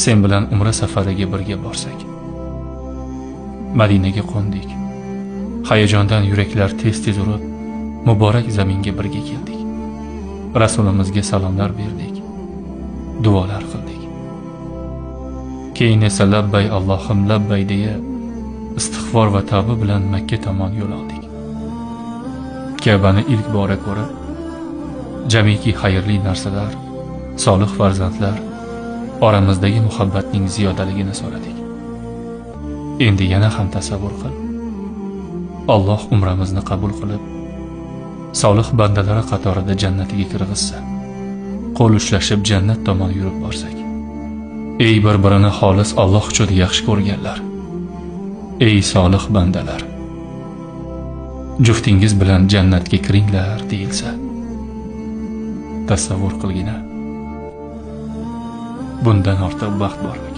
sen bilan umra safariga birga borsak. Madinaga qo'ndik. Hayajondan yuraklar tez-tez urib, muborak zaminga birga keldik. Rasulimizga salomlar berdik. Duolar qildik. Keyin esa labbay Allohim labbay deya istig'for va tavba bilan Makka tomon yo'l oldik. Ka'bani ilk bora ko'rib, jamiki xayrli narsalar, solih farzandlar, oramizdagi muhabbatning ziyodaligini so'radik. Endi yana ham tasavvur qil. Alloh umramizni qabul qilib, solih bandalari qatorida jannatiga kirgizsa, qo'l ushlashib jannat tomon yurib borsak. Ey bir-birini xolis Alloh uchun yaxshi ko'rganlar. Ey solih bandalar. Juftingiz bilan jannatga kiringlar deyilsa. Tasavvur qilgina. Bundan ortiq baxt bormi?